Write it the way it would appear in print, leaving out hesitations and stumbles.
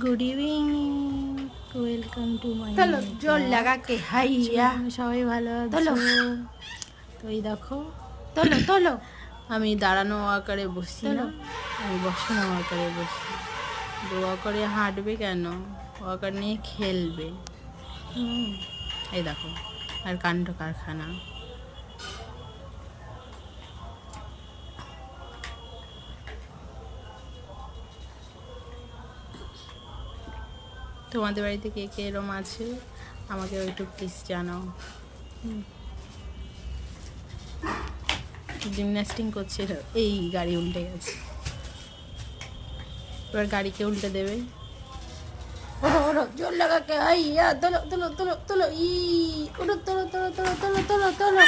Good evening, welcome to my. চলো জোর লাগা কে হাইয়া, সবাই ভালো চলো। আছো? তো এই দেখো, তোলো তোলো আমি দাঁড়ানো আকারে বসছি না, চলো। আমি বসানো আকারে বসছি। তো আকারে হাঁটবে কেন, আকার নিয়ে খেলবে। এই দেখো, আর কাণ্ড কারখানা। তোমাদের বাড়িতে কে কে এরম আছে আমাকে একটু প্লিজ জানাও। জিমন্যাস্টিং করছে, এই গাড়ি উল্টে গেছে, এবার গাড়িকে উল্টে দেবে। ওরো ওরো জোর লাগা কে হাইয়া, তোলো তোলো তোলো তোলো ই ওরো তোলো তোলো তোলো তোলো তোলো তোলো